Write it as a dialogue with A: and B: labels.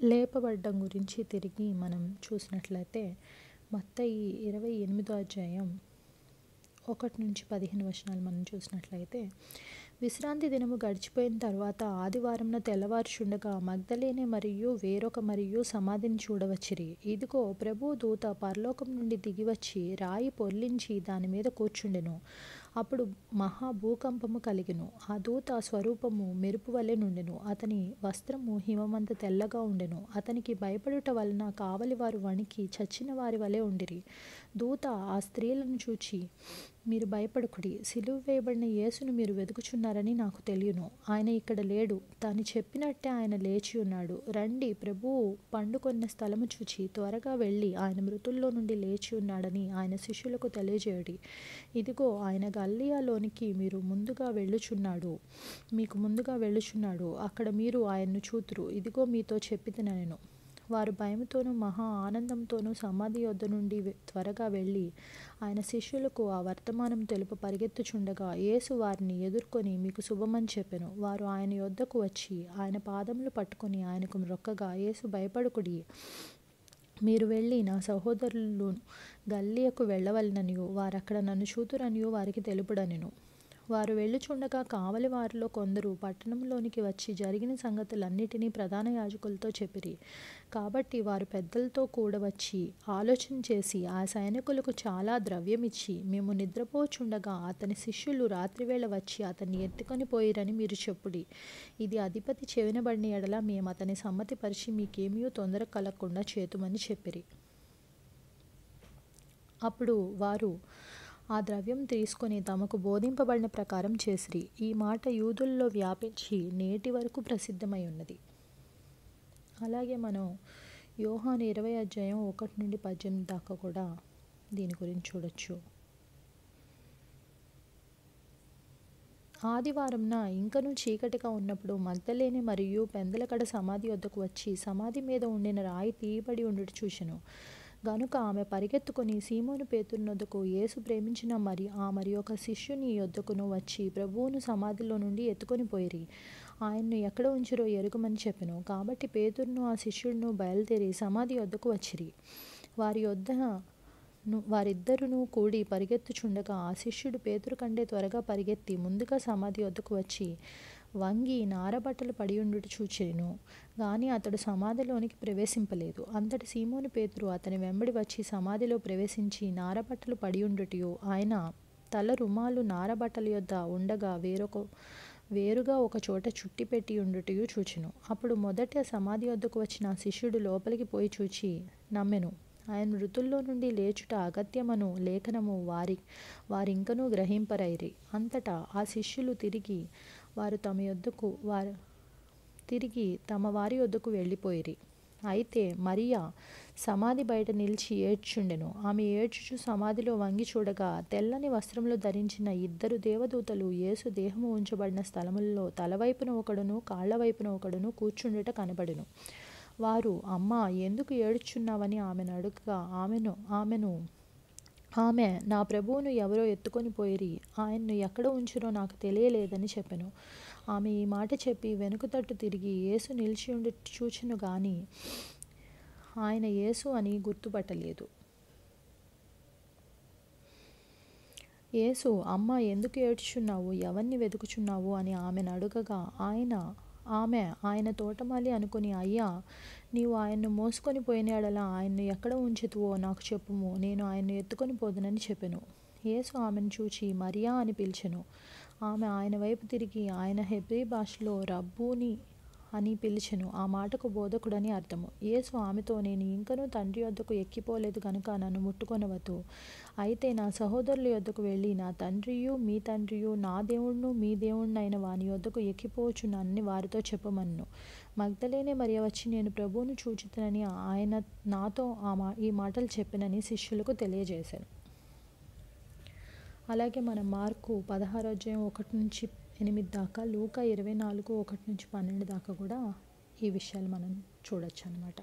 A: లేపబడ్డం గురించి తిరిగి మనం చూసినట్లయితే మత్తయి 28వ అధ్యాయం 1-15 మనం చూసినట్లయితే, విశ్రాంతి దినము గడిచిపోయిన తర్వాత ఆదివారంన తెల్లవారుచుండగా మగ్దలేనే మరియు వేరొక మరియు సమాధిని చూడవచ్చిరి. ఇదిగో, ప్రభువు దూత పరలోకం నుండి దిగివచ్చి రాయి పొర్లించి దాని మీద కూర్చుండెను. అప్పుడు మహా భూకంపము కలిగెను. ఆ దూత స్వరూపము మెరుపు వలె నుండెను. అతని వస్త్రము హిమమంత తెల్లగా ఉండెను. అతనికి భయపడుట వలన కావలివారు వణికి చచ్చిన వారి వలె ఉండిరి. దూత ఆ స్త్రీలను చూచి, మీరు భయపడకుడి, సిలువ వేయబడిన యేసును మీరు వెదుకుచున్నారని నాకు తెలియను. ఆయన ఇక్కడ లేడు. తాను చెప్పినట్టే ఆయన లేచి ఉన్నాడు. రండి, ప్రభువు పండుకొన్న స్థలము చూచి త్వరగా వెళ్ళి ఆయన మృతుల్లో నుండి లేచి ఉన్నాడని ఆయన శిష్యులకు తెలియజేయుడి. ఇదిగో, ఆయన గలిలయలోనికి మీకు ముందుగా వెళ్ళుచున్నాడు. అక్కడ మీరు ఆయన్ను చూతురు. ఇదిగో, మీతో చెప్పితినెను. వారు భయముతోనూ మహా ఆనందంతోనూ సమాధి యొద్ద నుండి త్వరగా వెళ్ళి ఆయన శిష్యులకు ఆ వర్తమానం తెలుప పరిగెత్తుచుండగా యేసు వారిని ఎదుర్కొని, మీకు శుభమని చెప్పెను. వారు ఆయన యొద్దకు వచ్చి ఆయన పాదములు పట్టుకొని ఆయనకు మ్రొక్కగా, యేసు భయపడకుడి, మీరు వెళ్ళి నా సహోదరులు గలిలయకు వెళ్ళవలెననియు వారక్కడ నన్ను చూతురనియు వారికి తెలుపుడనెను. వారు వెళ్ళుచుండగా కావలి వారిలో కొందరు పట్టణంలోనికి వచ్చి జరిగిన సంగతులన్నిటినీ ప్రధాన యాజకులతో చెప్పిరి. కాబట్టి వారు పెద్దలతో కూడా వచ్చి ఆలోచన చేసి ఆ సైనికులకు చాలా ద్రవ్యమిచ్చి, మేము నిద్రపోచుండగా అతని శిష్యులు రాత్రివేళ వచ్చి అతన్ని ఎత్తుకొని పోయిరని మీరు చెప్పుడి. ఇది అధిపతి చెవినబడిన ఎడల మేము అతని సమ్మతి పరిచి మీకేమీ తొందర కలగకుండా చేతుమని చెప్పిరి. అప్పుడు వారు ఆ ద్రవ్యం తీసుకొని తమకు బోధింపబడిన ప్రకారం చేసిరి. ఈ మాట యూదులలో వ్యాపించి నేటి వరకు ప్రసిద్ధమై ఉన్నది. అలాగే మనం యోహాను 20వ అధ్యాయం 1-18 దాకా కూడా దీని గురించి చూడొచ్చు. ఆదివారంన ఇంకనూ చీకటిగా ఉన్నప్పుడు మగ్దలేనే మరియు పెందలకడ సమాధి వద్దకు వచ్చి సమాధి మీద ఉండిన రాయి తీయబడి ఉండుట చూసెను. గనుక ఆమె పరిగెత్తుకొని సీమోను పేతురునొద్దకు, యేసు ప్రేమించిన మరి ఒక శిష్యుని యొద్దకును వచ్చి ప్రభువును సమాధిలో నుండి ఎత్తుకొని పోయిరి. ఆయన్ను ఎక్కడ ఉంచిరో ఎరుగమని చెప్పెను. కాబట్టి పేతురును ఆ శిష్యుడును బయలుదేరి సమాధి యొద్దకు వచ్చిరి. వారిద్దరును కూడి పరిగెత్తుచుండగా ఆ శిష్యుడు పేతురు కంటే త్వరగా పరిగెత్తి ముందుగా సమాధి వద్దకు వచ్చి వంగి నారబట్టలు పడియుండుట చూచెను. గాని అతడు సమాధిలోనికి ప్రవేశింపలేదు. అంతటి సీమోను పేతురు అతని వెంబడి వచ్చి సమాధిలో ప్రవేశించి నారబట్టలు పడియుండుటయు ఆయన తల రుమాలు నారబట్టల యొద్ద ఉండగా వేరుగా ఒక చోట చుట్టిపెట్టి ఉండుటయు చూచెను. అప్పుడు మొదట సమాధి వద్దకు వచ్చిన శిష్యుడు లోపలికి పోయి చూచి నమ్మెను. ఆయన మృతుల్లో నుండి లేచుట అగత్యమను లేఖనము వారింకనూ గ్రహింపరైరి. అంతటా ఆ శిష్యులు తిరిగి తమ వారి యొద్దకు వెళ్ళిపోయిరి. అయితే మరియా సమాధి బయట నిలిచి ఏడ్చుండెను. ఆమె ఏడ్చుచు సమాధిలో వంగి చూడగా తెల్లని వస్త్రములు ధరించిన 2 దేవదూతలు యేసు దేహము ఉంచబడిన స్థలములలో తలవైపున ఒకడును కాళ్లవైపున ఒకడును కూర్చుండుట కనబడెను. వారు, అమ్మా, ఎందుకు ఏడ్చుచున్నావని ఆమెను అడుగగా ఆమె నా ప్రభువును ఎవరో ఎత్తుకొని పోయిరి, ఆయన్ను ఎక్కడ ఉంచిరో నాకు తెలియలేదని చెప్పెను. ఆమె ఈ మాట చెప్పి వెనుక తట్టు తిరిగి యేసు నిలిచియుండి చూచెను గాని ఆయన యేసు అని గుర్తుపట్టలేదు. యేసు, అమ్మా, ఎందుకు ఏడ్చుచున్నావు, ఎవరిని వెతుకుచున్నావు అని ఆమెను అడుగగా ఆమె ఆయన తోటమాలి అనుకుని, అయ్యా, నీవు ఆయన్ను మోసుకొని పోయిన యెడల ఆయన్ను ఎక్కడ ఉంచితివో నాకు చెప్పుము, నేను ఆయన్ను ఎత్తుకొని పోదునని చెప్పెను. యేసు ఆమెను చూచి మరియా అని పిలిచెను. ఆమె ఆయన వైపు తిరిగి ఆయన హెబ్రీ భాషలో రబ్బూని అని పిలిచెను. ఆ మాటకు బోధకుడని అర్థము. యేసు ఆమెతో, నేను ఇంకనూ తండ్రి యొద్దకు ఎక్కిపోలేదు గనుక నన్ను ముట్టుకొనవద్దు. అయితే నా సహోదరుల యొద్దకు వెళ్ళి నా తండ్రియు మీ తండ్రియు, నా దేవుడును మీ దేవుడునైన వాని యొద్దకు ఎక్కిపోవచ్చునని వారితో చెప్పమన్నెను. మగ్దలేనే మరియ వచ్చి నేను ప్రభువును చూచితినని ఆయన నాతో ఈ మాటలు చెప్పెనని శిష్యులకు తెలియజేశాను. అలాగే మనం మార్కు 16వ అధ్యాయం 1-8 దాకా, లూకా 24 1-12 దాకా కూడా ఈ విషయాలు మనం చూడొచ్చు అన్నమాట.